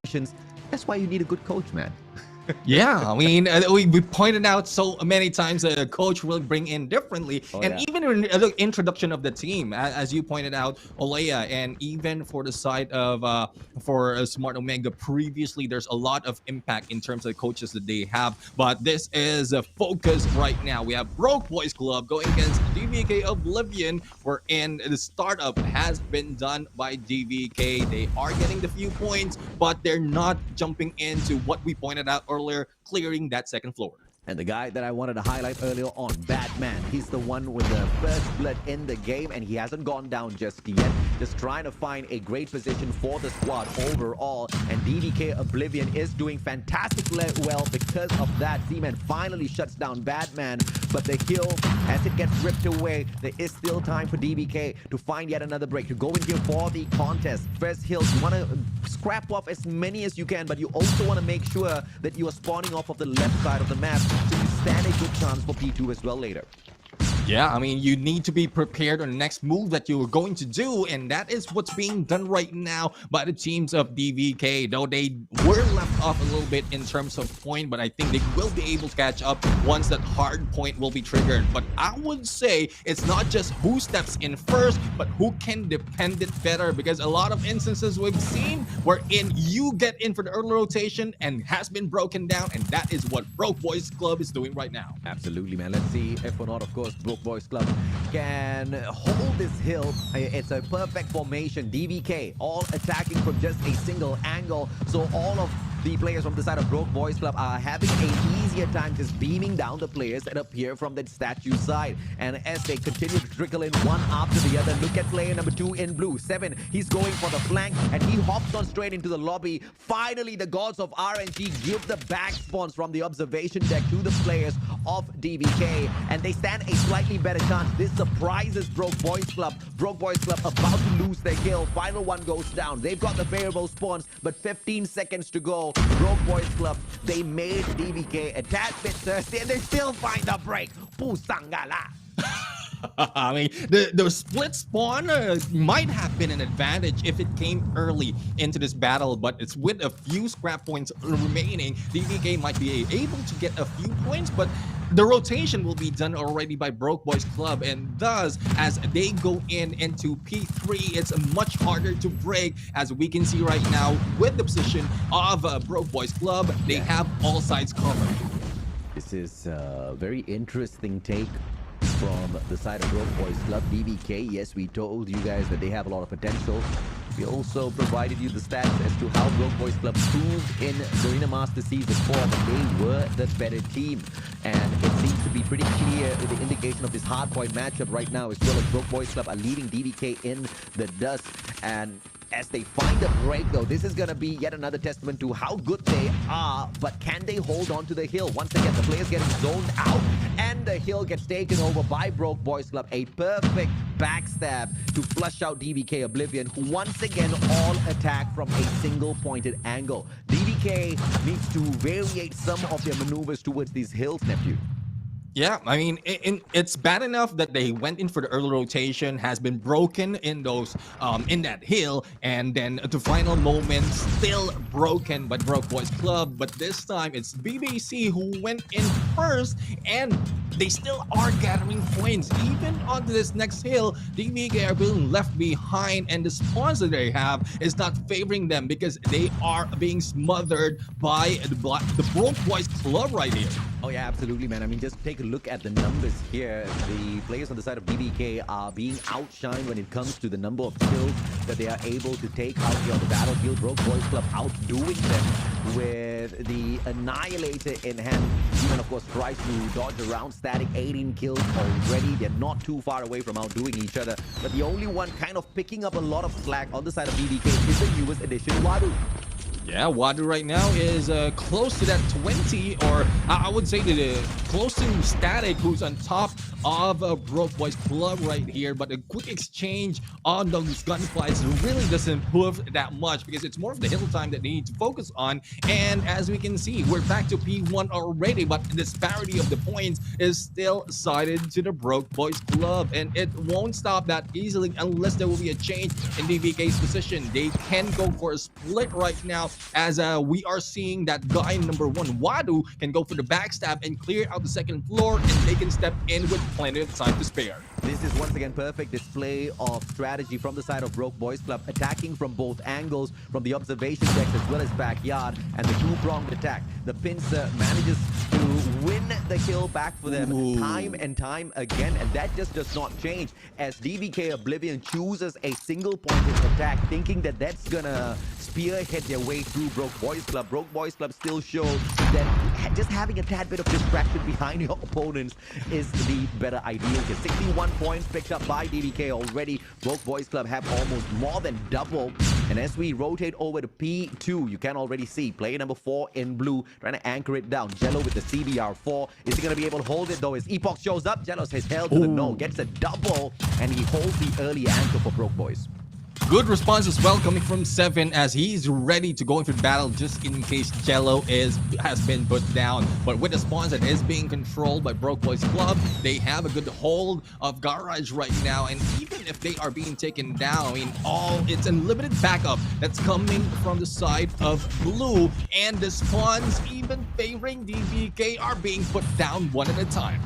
rotations. That's why you need a good coach, man. Yeah, I mean, we pointed out so many times a coach will bring in differently, and even in the introduction of the team, as you pointed out, Olea, and even for the side of Smart Omega previously, there's a lot of impact in terms of the coaches that they have. But this is a focus right now. We have Broke Boys Club going against DVK Oblivion, wherein the startup has been done by DVK. They are getting the few points, but they're not jumping into what we pointed out earlier, clearing that second floor. And the guy that I wanted to highlight earlier on, Batman, he's the one with the first blood in the game, and he hasn't gone down just yet. Just trying to find a great position for the squad overall. And DVK Oblivion is doing fantastic well because of that. Z-Man finally shuts down Batman, but the hill, as it gets ripped away, there is still time for DVK to find yet another break, to go in here for the contest. First hills, you want to scrap off as many as you can, but you also want to make sure that you are spawning off of the left side of the map, so you stand a good chance for P2 as well later. Yeah, I mean, you need to be prepared on the next move that you are going to do, and that is what's being done right now by the teams of DVK. Though they were left off a little bit in terms of point, but I think they will be able to catch up once that hard point will be triggered. But I would say it's not just who steps in first, but who can defend it better, because a lot of instances we've seen wherein you get in for the early rotation and has been broken down, and that is what Broke Boys Club is doing right now. Absolutely, man. Let's see if or not, of course, Broke Boys Club can hold this hill. It's a perfect formation. DVK all attacking from just a single angle, so all of the players from the side of Broke Boys Club are having an easier time just beaming down the players that appear from the statue side. And as they continue to trickle in one after the other, look at player number 2 in blue, 7. He's going for the flank, and he hops on straight into the lobby. Finally, the gods of RNG give the back spawns from the observation deck to the players of DVK, and they stand a slightly better chance. This surprises Broke Boys Club. Broke Boys Club about to lose their kill. Final one goes down. They've got the favorable spawns, but 15 seconds to go. Broke Boys Club, they made DVK a tad bit thirsty, and they still find the break. Pusangala. I mean, the split spawn might have been an advantage if it came early into this battle, but it's with a few scrap points remaining. DVK might be able to get a few points, but the rotation will be done already by Broke Boys Club, and thus, as they go into P3, it's much harder to break, as we can see right now with the position of Broke Boys Club. They have all sides covered. This is a very interesting take from the side of Broke Boys Club. DVK, yes, we told you guys that they have a lot of potential. We also provided you the stats as to how Broke Boys Club proved in Garena Master Season 4 that they were the better team. And it seems to be pretty clear with the indication of this hardpoint matchup right now, as well as Broke Boys Club are leaving DVK in the dust. And as they find a break, though, this is going to be yet another testament to how good they are, but can they hold on to the hill? Once again, the players getting zoned out, and the hill gets taken over by Broke Boys Club. A perfect backstab to flush out DVK Oblivion, who once again all attack from a single pointed angle. DVK needs to variate some of their maneuvers towards these hills, nephew. Yeah, I mean, it's bad enough that they went in for the early rotation, has been broken in those in that hill, and then at the final moment, still broken by Broke Boys Club. But this time, it's BBC who went in first, and they still are gathering points. Even on this next hill, DVK are being left behind, and the spawns that they have is not favoring them because they are being smothered by the Broke Boys Club right here. Oh yeah, absolutely, man. I mean, just take a look at the numbers here. The players on the side of DVK are being outshined when it comes to the number of kills that they are able to take out here on the battlefield. Broke Boys Club outdoing them with the Annihilator in hand. Even, of course, tries to dodge around. Static 18 kills already. They're not too far away from outdoing each other. But the only one kind of picking up a lot of slack on the side of DVK is the newest addition, Wadu. Yeah, Wadu right now is close to that 20, or I would say close to Static, who's on top of Broke Boys Club right here, but a quick exchange on those gunfights really doesn't prove that much because it's more of the hill time that they need to focus on. And as we can see, we're back to P1 already, but the disparity of the points is still sided to the Broke Boys Club, and it won't stop that easily unless there will be a change in DVK's position. They can go for a split right now, as we are seeing that guy number 1, Wadu, can go for the backstab and clear out the second floor, and they can step in with plenty of time to spare. This is once again perfect display of strategy from the side of Broke Boys Club, attacking from both angles, from the observation decks as well as backyard, and the two-pronged attack. The Pincer manages to win the kill back for them time and time again, and that just does not change as DVK Oblivion chooses a single-pointed attack, thinking that that's gonna spearhead their way through Broke Boys Club. Broke Boys Club still shows that just having a tad bit of distraction behind your opponents is the better idea. 61 points picked up by DVK already. Broke Boys Club have almost more than double. And as we rotate over to P2, you can already see player number 4 in blue trying to anchor it down. Jello with the CBR4. Is he going to be able to hold it though? As Epoch shows up, Jello says hell to the no. Gets a double, and he holds the early anchor for Broke Boys. Good response as well coming from Seven, as he's ready to go into battle just in case Jello has been put down. But with the spawns that is being controlled by Broke Boys Club, they have a good hold of Garage right now. And even if they are being taken down, I mean, it's unlimited backup that's coming from the side of blue. And the spawns, even favoring DVK, are being put down one at a time.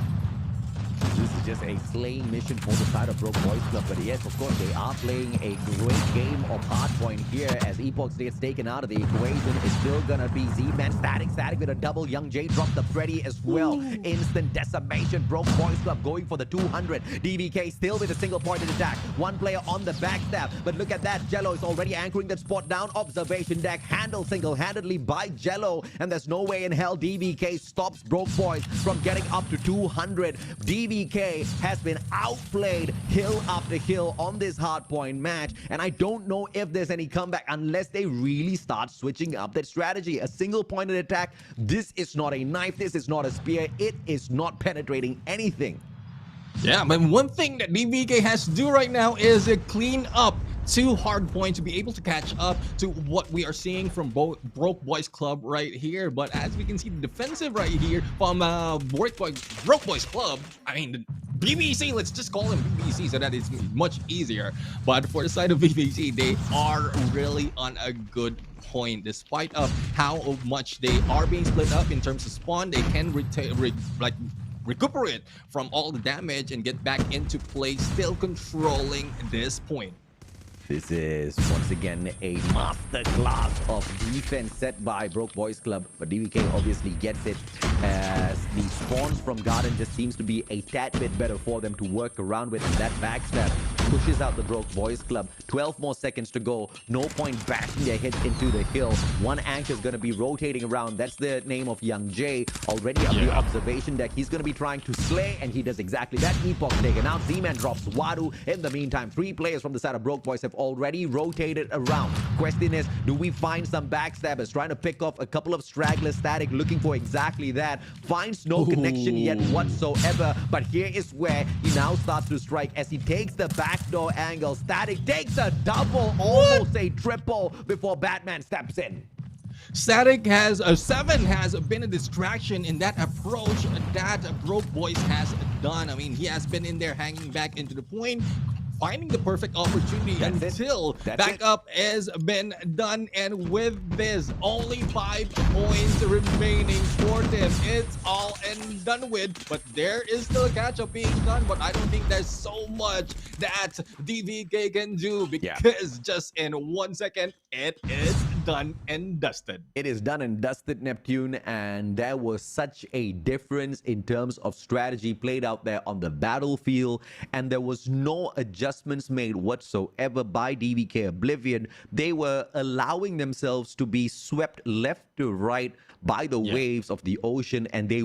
This is just a slaying mission for the side of Broke Boys Club, but yes, of course, they are playing a great game of Hardpoint here as Epoch gets taken out of the equation. It's still gonna be Z-Man static with a double. Young J dropped the Freddy as well. Instant decimation. Broke Boys Club going for the 200. DVK still with a single-pointed attack. One player on the backstab, but look at that. Jello is already anchoring that spot down. Observation deck handled single-handedly by Jello, and there's no way in hell DVK stops Broke Boys from getting up to 200. DVK has been outplayed hill after hill on this Hardpoint match, and I don't know if there's any comeback unless they really start switching up that strategy. A single-pointed attack, this is not a knife, this is not a spear, it is not penetrating anything. Yeah, but one thing that DVK has to do right now is clean up to Hardpoint to be able to catch up to what we are seeing from Broke Boys Club right here. But as we can see, the defensive right here from Broke Boys Club, I mean, the BBC, let's just call him BBC so that it's much easier. But for the side of BBC, they are really on a good point. Despite of how much they are being split up in terms of spawn, they can recuperate from all the damage and get back into play, still controlling this point. This is once again a masterclass of defense set by Broke Boys Club, but DVK obviously gets it as the spawns from Garden just seems to be a tad bit better for them to work around with, and that backstab pushes out the Broke Boys Club. 12 more seconds to go. No point bashing their heads into the hill. One anchor is going to be rotating around. That's the name of Young J. Already up the observation deck. He's going to be trying to slay, and he does exactly that. Epoch taken out. Z-Man drops Wadu. In the meantime, 3 players from the side of Broke Boys have already rotated around. Question is, do we find some backstabbers trying to pick off a couple of stragglers? Static looking for exactly that. Finds no connection yet whatsoever, but here is where he now starts to strike as he takes the backdoor angle. Static takes a double, almost a triple before Batman steps in. Static has Seven has been a distraction in that approach that Broke Boys has done. I mean, he has been in there hanging back into the point, finding the perfect opportunity until backup has been done. And with this, only 5 points remaining for them. It's all and done with, but there is still a catch-up being done, but I don't think there's so much that DVK can do because just in 1 second, it is done and dusted. It is done and dusted, Neptune, and there was such a difference in terms of strategy played out there on the battlefield, and there was no adjustments made whatsoever by DVK Oblivion. They were allowing themselves to be swept left to right by the waves of the ocean, and they